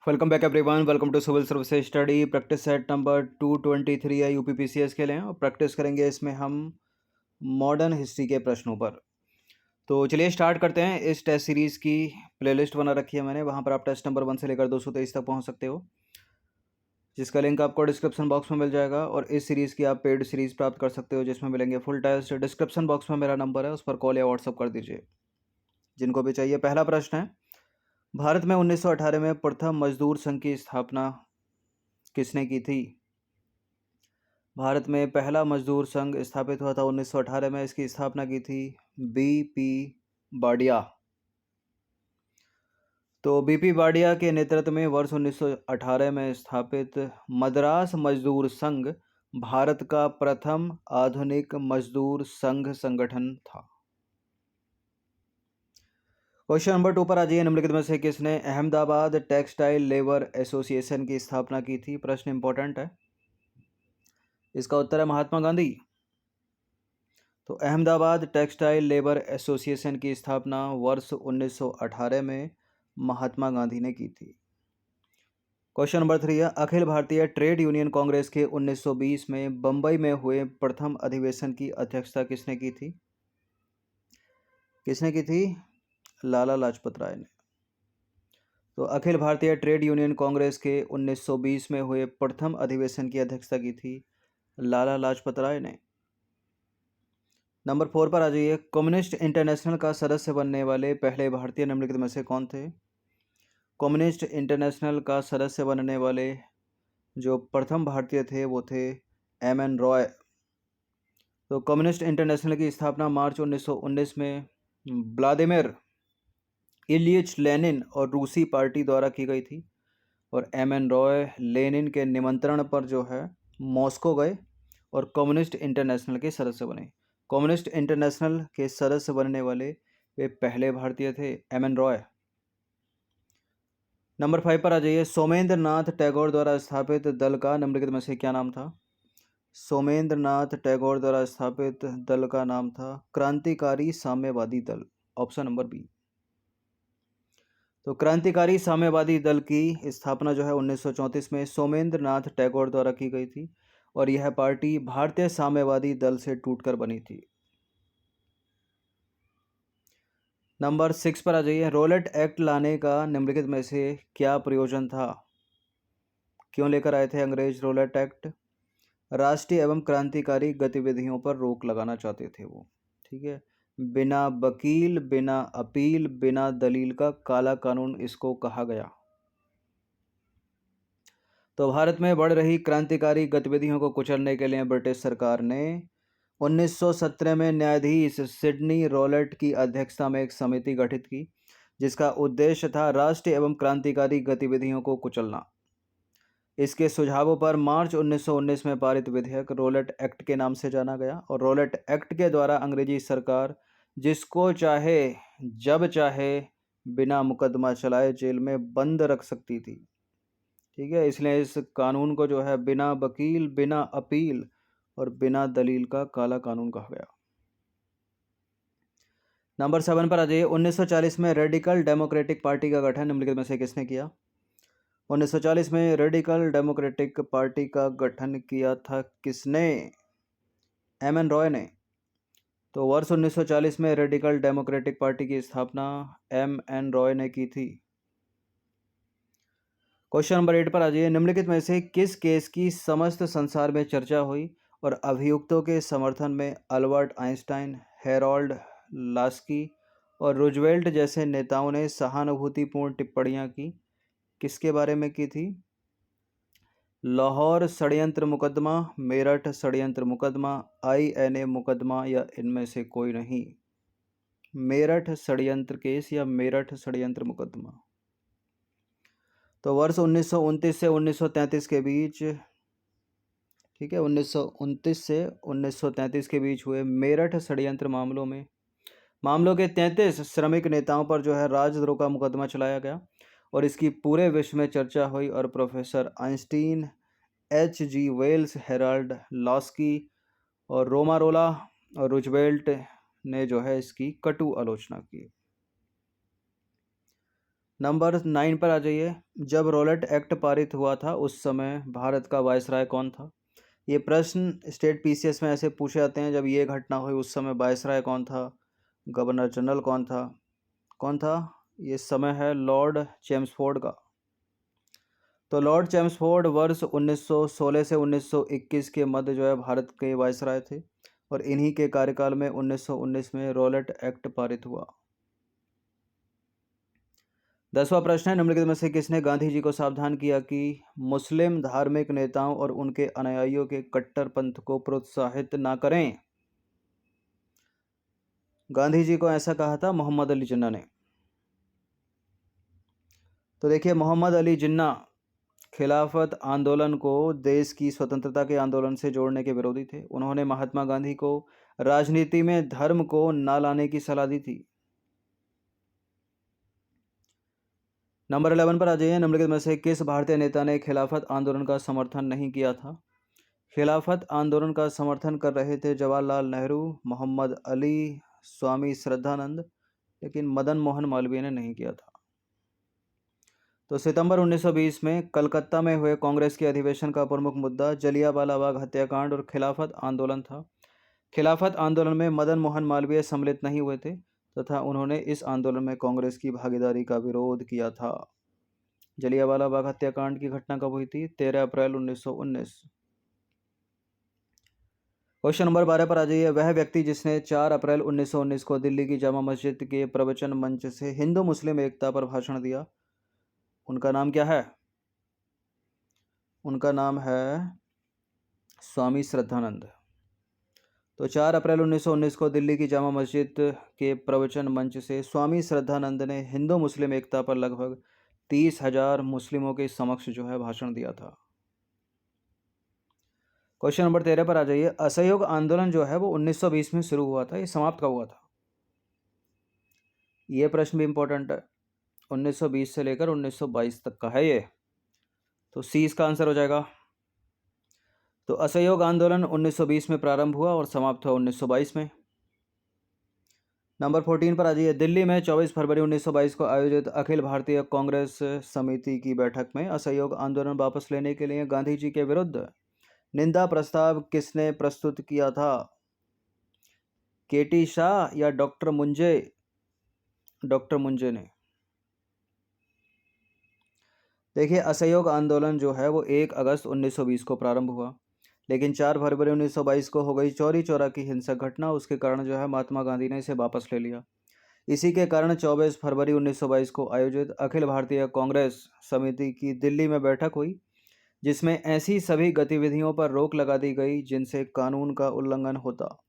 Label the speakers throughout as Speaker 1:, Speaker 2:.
Speaker 1: Welcome back everyone. Welcome to civil services study practice set number 223 है UPPCS के लिए और प्रैक्टिस करेंगे इसमें हम मॉडर्न हिस्ट्री के प्रश्नों पर। तो चलिए स्टार्ट करते हैं। इस टेस्ट सीरीज़ की प्लेलिस्ट बना रखी है मैंने, वहाँ पर आप टेस्ट नंबर 1 से लेकर 223 तक पहुँच सकते हो, जिसका लिंक आपको डिस्क्रिप्शन बॉक्स में मिल जाएगा। और इस सीरीज़ की आप पेड सीरीज़ प्राप्त कर सकते हो जिसमें मिलेंगे फुल टेस्ट। डिस्क्रिप्शन बॉक्स में मेरा नंबर है, उस पर कॉल या व्हाट्सअप कर दीजिए जिनको भी चाहिए। पहला प्रश्न है, भारत में 1918 में प्रथम मजदूर संघ की स्थापना किसने की थी? भारत में पहला मजदूर संघ स्थापित हुआ था 1918 में। इसकी स्थापना की थी बीपी बाडिया। तो बीपी बाडिया के नेतृत्व में वर्ष 1918 में स्थापित मद्रास मजदूर संघ भारत का प्रथम आधुनिक मजदूर संघ संगठन था। क्वेश्चन नंबर 2 पर आ जाइए। निम्नलिखित में से किसने अहमदाबाद टेक्सटाइल लेबर एसोसिएशन की स्थापना की थी? प्रश्न इंपॉर्टेंट है, इसका उत्तर है महात्मा गांधी। तो अहमदाबाद टेक्सटाइल लेबर एसोसिएशन की स्थापना वर्ष 1918 में महात्मा गांधी ने की थी। क्वेश्चन नंबर 3 है, अखिल भारतीय ट्रेड यूनियन कांग्रेस के 1920 में बंबई में हुए प्रथम अधिवेशन की अध्यक्षता किसने की थी? किसने की थी? लाला लाजपत राय ने। तो अखिल भारतीय ट्रेड यूनियन कांग्रेस के 1920 में हुए प्रथम अधिवेशन की अध्यक्षता की थी लाला लाजपत राय ने। नंबर 4 पर आ जाइए। कम्युनिस्ट इंटरनेशनल का सदस्य बनने वाले पहले भारतीय निम्नलिखित में से कौन थे? कम्युनिस्ट इंटरनेशनल का सदस्य बनने वाले जो प्रथम भारतीय थे वो थे एम.एन. रॉय। तो कम्युनिस्ट इंटरनेशनल की स्थापना मार्च 1919 में व्लादिमीर इलियच लेनिन और रूसी पार्टी द्वारा की गई थी। और एम.एन. रॉय लेनिन के निमंत्रण पर जो है मॉस्को गए और कम्युनिस्ट इंटरनेशनल के सदस्य बने। कम्युनिस्ट इंटरनेशनल के सदस्य बनने वाले वे पहले भारतीय थे, एम.एन. रॉय। नंबर 5 पर आ जाइए। सोमेंद्र नाथ टैगोर द्वारा स्थापित दल का निम्नलिखित में से क्या नाम था? सोमेंद्र नाथ टैगोर द्वारा स्थापित दल का नाम था क्रांतिकारी साम्यवादी दल, ऑप्शन नंबर बी। तो क्रांतिकारी साम्यवादी दल की स्थापना जो है 1934 में सोमेंद्र नाथ टैगोर द्वारा की गई थी और यह पार्टी भारतीय साम्यवादी दल से टूटकर बनी थी। नंबर 6 पर आ जाइए। रोलेट एक्ट लाने का निम्नलिखित में से क्या प्रयोजन था? क्यों लेकर आए थे अंग्रेज रोलेट एक्ट? राष्ट्रीय एवं क्रांतिकारी गतिविधियों पर रोक लगाना चाहते थे वो, ठीक है। बिना वकील, बिना अपील, बिना दलील का काला कानून इसको कहा गया। तो भारत में बढ़ रही क्रांतिकारी गतिविधियों को कुचलने के लिए ब्रिटिश सरकार ने 1917 में न्यायाधीश सिडनी रोलेट की अध्यक्षता में एक समिति गठित की जिसका उद्देश्य था राष्ट्रीय एवं क्रांतिकारी गतिविधियों को कुचलना। इसके सुझावों पर मार्च 1919 में पारित विधेयक रोलेट एक्ट के नाम से जाना गया और रोलेट एक्ट के द्वारा अंग्रेजी सरकार जिसको चाहे जब चाहे बिना मुकदमा चलाए जेल में बंद रख सकती थी, ठीक है। इसलिए इस कानून को जो है बिना वकील, बिना अपील और बिना दलील का काला कानून कहा गया। नंबर 7 पर आ जाइए। 1940 में रेडिकल डेमोक्रेटिक पार्टी का गठन निम्नलिखित में से किसने किया? 1940 में रेडिकल डेमोक्रेटिक पार्टी का गठन किया था किसने? एम.एन. रॉय ने। तो वर्ष 1940 में रेडिकल डेमोक्रेटिक पार्टी की स्थापना एम.एन. रॉय ने की थी। क्वेश्चन नंबर 8 पर आ जाइए। निम्नलिखित में से किस केस की समस्त संसार में चर्चा हुई और अभियुक्तों के समर्थन में अल्बर्ट आइंस्टाइन, हेरोल्ड लास्की और रूजवेल्ट जैसे नेताओं ने सहानुभूतिपूर्ण टिप्पणियां की? किसके बारे में की थी? लाहौर षड्यंत्र मुकदमा, मेरठ षड्यंत्र मुकदमा, INA मुकदमा या इनमें से कोई नहीं? मेरठ षड्यंत्र केस या मेरठ षड्यंत्र मुकदमा। तो वर्ष 1929 से 1933 के बीच, ठीक है, 1929 से 1933 के बीच हुए मेरठ षड्यंत्र मामलों के 33 श्रमिक नेताओं पर जो है राजद्रोह का मुकदमा चलाया गया और इसकी पूरे विश्व में चर्चा हुई और professor Einstein, H.G. Wells, Harold Laski और रोमारोला और रूजवेल्ट ने जो है इसकी कटु आलोचना की। नंबर 9 पर आ जाइए। जब रॉलेट एक्ट पारित हुआ था उस समय भारत का वायसराय कौन था? ये प्रश्न स्टेट पीसीएस में ऐसे पूछे जाते हैं, जब ये घटना हुई उस समय वायसराय कौन था, गवर्नर जनरल कौन था? ये समय है लॉर्ड चेम्सफोर्ड का। तो लॉर्ड चेम्सफोर्ड वर्ष 1916 से 1921 के मध्य जो है भारत के वायसराय थे, और इन्हीं के कार्यकाल में 1919 में रॉलेट एक्ट पारित हुआ। 10वां प्रश्न है, निम्नलिखित में से किसने गांधी जी को सावधान किया कि मुस्लिम धार्मिक नेताओं और उनके अनुयायियों के कट्टरपंथ को प्रोत्साहित ना करें? गांधी जी को ऐसा कहा था मोहम्मद अली जिन्ना ने। तो देखिए, मोहम्मद अली जिन्ना खिलाफत आंदोलन को देश की स्वतंत्रता के आंदोलन से जोड़ने के विरोधी थे। उन्होंने महात्मा गांधी को राजनीति में धर्म को न लाने की सलाह दी थी। नंबर 11 पर आ जाइए। निम्नलिखित में से किस भारतीय नेता ने खिलाफत आंदोलन का समर्थन नहीं किया था? खिलाफत आंदोलन का समर्थन कर रहे थे जवाहरलाल नेहरू, मोहम्मद अली, स्वामी श्रद्धानंद, लेकिन मदन मोहन मालवीय ने नहीं किया था। तो सितंबर 1920 में कलकत्ता में हुए कांग्रेस के अधिवेशन का प्रमुख मुद्दा जलियांवाला बाग हत्याकांड और खिलाफत आंदोलन था। खिलाफत आंदोलन में मदन मोहन मालवीय सम्मिलित नहीं हुए थे तथा उन्होंने इस आंदोलन में कांग्रेस की भागीदारी का विरोध किया था। जलियांवाला बाग हत्याकांड की घटना कब हुई थी? 13 अप्रैल 1919। क्वेश्चन नंबर 12 पर आ जाइए। वह व्यक्ति जिसने 4 अप्रैल 1919 को दिल्ली की जामा मस्जिद के प्रवचन मंच से हिंदू मुस्लिम एकता पर भाषण दिया, उनका नाम क्या है? उनका नाम है स्वामी श्रद्धानंद। तो 4 अप्रैल 1919 को दिल्ली की जामा मस्जिद के प्रवचन मंच से स्वामी श्रद्धानंद ने हिंदू मुस्लिम एकता पर लगभग 30,000 मुस्लिमों के समक्ष जो है भाषण दिया था। क्वेश्चन नंबर 13 पर आ जाइए। असहयोग आंदोलन जो है वो 1920 में शुरू हुआ था, ये समाप्त कब हुआ था? ये प्रश्न भी इंपॉर्टेंट है। 1920 से लेकर 1922 तक का है ये, तो सी इसका आंसर हो जाएगा। तो असहयोग आंदोलन 1920 में प्रारंभ हुआ और समाप्त हुआ 1922 में। नंबर 14 पर आ जाइए। दिल्ली में 24 फरवरी 1922 को आयोजित अखिल भारतीय कांग्रेस समिति की बैठक में असहयोग आंदोलन वापस लेने के लिए गांधी जी के विरुद्ध निंदा प्रस्ताव किसने प्रस्तुत किया था? केटी शाह या डॉक्टर मुंजे? डॉक्टर मुंजे ने। देखिए, असहयोग आंदोलन जो है वो 1 अगस्त 1920 को प्रारंभ हुआ, लेकिन 4 फरवरी 1922 को हो गई चौरी चौरा की हिंसक घटना। उसके कारण जो है महात्मा गांधी ने इसे वापस ले लिया। इसी के कारण 24 फरवरी 1922 को आयोजित अखिल भारतीय कांग्रेस समिति की दिल्ली में बैठक हुई, जिसमें ऐसी सभी गतिविधियों पर रोक लगा दी गई जिनसे कानून का उल्लंघन होता।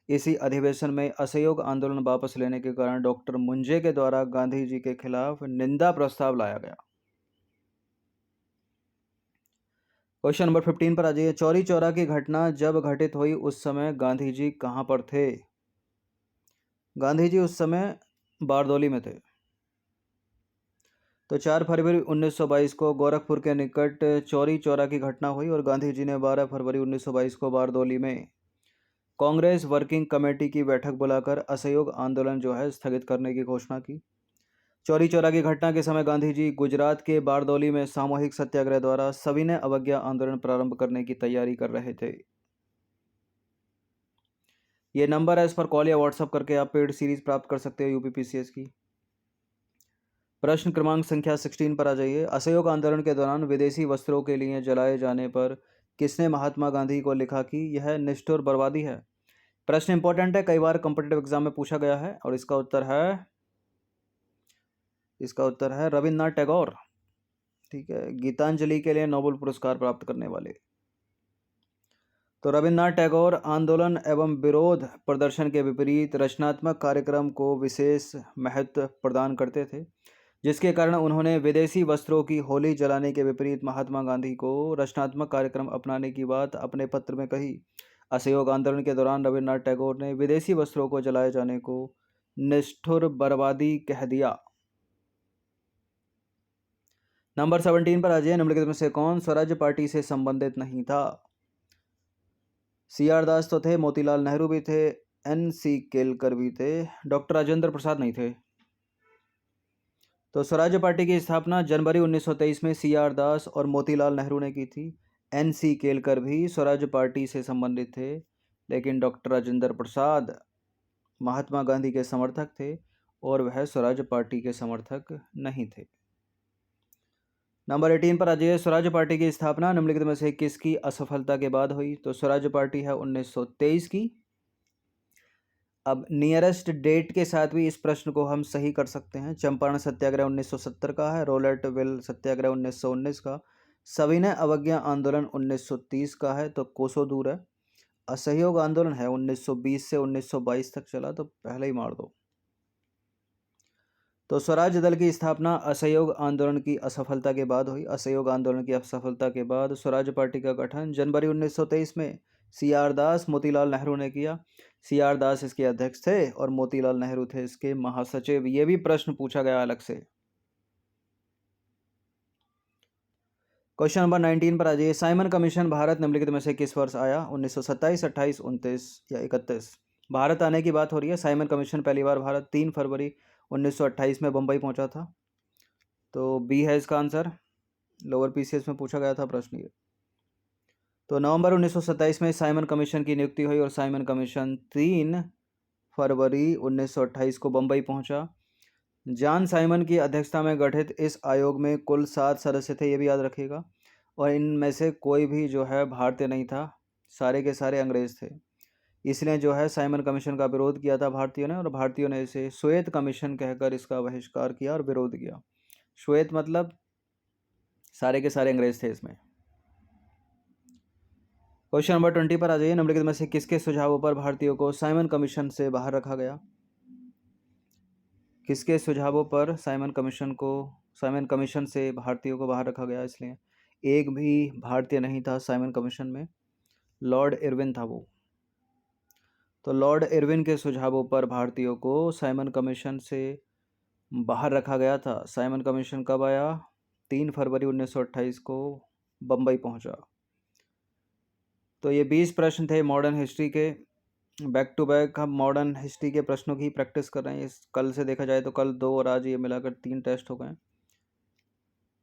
Speaker 1: इसी अधिवेशन में असहयोग आंदोलन वापस लेने के कारण डॉक्टर मुंजे के द्वारा गांधी जी के खिलाफ निंदा प्रस्ताव लाया गया। क्वेश्चन नंबर 15 पर आ जाइए। चौरी चौरा की घटना जब घटित हुई उस समय गांधी जी कहां पर थे? गांधी जी उस समय बारदौली में थे। तो 4 फरवरी 1922 को गोरखपुर के निकट चौरी चौरा की घटना हुई और गांधी जी ने 12 फरवरी 1922 को बारदौली में कांग्रेस वर्किंग कमेटी की बैठक बुलाकर असहयोग आंदोलन जो है स्थगित करने की घोषणा की। चौरी चौरा की घटना के समय गांधी जी गुजरात के बारदौली में सामूहिक सत्याग्रह द्वारा सविनय अवज्ञा आंदोलन प्रारंभ करने की तैयारी कर रहे थे। ये नंबर है, इस पर कॉल या व्हाट्सएप करके आप पेड सीरीज प्राप्त कर सकते हो यूपीपीसीएस की। प्रश्न क्रमांक संख्या 16 पर आ जाइए। असहयोग आंदोलन के दौरान विदेशी वस्त्रों के लिए जलाए जाने पर किसने महात्मा गांधी को लिखा कि यह निष्ठुर बर्बादी है? प्रश्न इंपॉर्टेंट है, कई बार कॉम्पिटिटिव एग्जाम में पूछा गया है, और इसका उत्तर है रविन्द्रनाथ टैगोर। ठीक है, गीतांजलि के लिए नोबेल पुरस्कार प्राप्त करने वाले। तो रविन्द्रनाथ टैगोर आंदोलन एवं विरोध प्रदर्शन के विपरीत रचनात्मक कार्यक्रम को विशेष महत्व प्रदान करते थे, जिसके कारण उन्होंने विदेशी वस्त्रों की होली जलाने के विपरीत महात्मा गांधी को रचनात्मक कार्यक्रम अपनाने की बात अपने पत्र में कही। असहयोग आंदोलन के दौरान रविन्द्रनाथ टैगोर ने विदेशी वस्त्रों को जलाए जाने को निष्ठुर बर्बादी कह दिया। नंबर 17 पर आ जाइए। निम्नलिखित में से कौन स्वराज्य पार्टी से संबंधित नहीं था? सी आर दास तो थे, मोतीलाल नेहरू भी थे, एन सी केलकर भी थे, डॉक्टर राजेंद्र प्रसाद नहीं थे। तो स्वराज पार्टी की स्थापना जनवरी 1923 में CR दास और मोतीलाल नेहरू ने की थी। NC केलकर भी स्वराज पार्टी से संबंधित थे, लेकिन डॉक्टर राजेंद्र प्रसाद महात्मा गांधी के समर्थक थे और वह स्वराज पार्टी के समर्थक नहीं थे। नंबर 18 पर आ जाइए। स्वराज पार्टी की स्थापना निम्नलिखित में से किसकी असफलता के बाद हुई? तो स्वराज पार्टी है 1923 की। अब नियरेस्ट डेट के साथ भी इस प्रश्न को हम सही कर सकते हैं। चंपारण सत्याग्रह 1970 का है, रोलेटविल सत्याग्रह 1919 का, सविनय अवज्ञा आंदोलन 1930 का है, तो कोसों दूर है। असहयोग आंदोलन है 1920 से 1922 तक चला, तो पहले ही मार दो। तो स्वराज दल की स्थापना असहयोग आंदोलन की असफलता के बाद हुई। असहयोग आंदोलन की असफलता के बाद स्वराज पार्टी का गठन जनवरी 1923 में CR दास मोतीलाल नेहरू ने किया। CR दास इसके अध्यक्ष थे और मोतीलाल नेहरू थे इसके महासचिव। ये भी प्रश्न पूछा गया अलग से। क्वेश्चन नंबर 19 पर आ जाइए। साइमन कमीशन भारत निम्नलिखित में से किस वर्ष आया? 1927, 28, 29 या 31? भारत आने की बात हो रही है। साइमन कमीशन पहली बार भारत 3 फरवरी 1928 में बम्बई पहुंचा था, तो बी है इसका आंसर। लोअर PCS में पूछा गया था प्रश्न ये। तो नवंबर 1927 में साइमन कमीशन की नियुक्ति हुई और साइमन कमीशन 3 फरवरी 1928 को बम्बई पहुंचा। जॉन साइमन की अध्यक्षता में गठित इस आयोग में कुल 7 सदस्य थे, ये भी याद रखिएगा, और इनमें से कोई भी जो है भारतीय नहीं था, सारे के सारे अंग्रेज थे। इसलिए जो है साइमन कमीशन का विरोध किया था भारतीयों ने, और भारतीयों ने इसे श्वेत कमीशन कहकर इसका बहिष्कार किया और विरोध किया। श्वेत मतलब सारे के सारे अंग्रेज थे इसमें। क्वेश्चन नंबर 20 पर आ जाइए। निम्नलिखित में से किसके सुझावों पर भारतीयों को साइमन कमीशन से बाहर रखा गया? किसके सुझावों पर साइमन कमीशन से भारतीयों को बाहर रखा गया? इसलिए एक भी भारतीय नहीं था साइमन कमीशन में, लॉर्ड इरविन था वो। तो लॉर्ड इरविन के सुझावों पर भारतीयों को साइमन कमीशन से बाहर रखा गया था। साइमन कमीशन कब आया? 3 फरवरी 1928 को बम्बई पहुंचा। तो ये 20 प्रश्न थे मॉडर्न हिस्ट्री के। बैक टू बैक हम मॉडर्न हिस्ट्री के प्रश्नों की प्रैक्टिस कर रहे हैं। इस कल से देखा जाए तो कल 2 और आज ये मिलाकर 3 टेस्ट हो गए।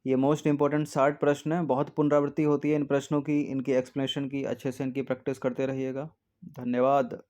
Speaker 1: ये मोस्ट इंपॉर्टेंट 60 प्रश्न हैं। बहुत पुनरावृत्ति होती है इन प्रश्नों की, इनकी एक्सप्लेनेशन की। अच्छे से इनकी प्रैक्टिस करते रहिएगा। धन्यवाद।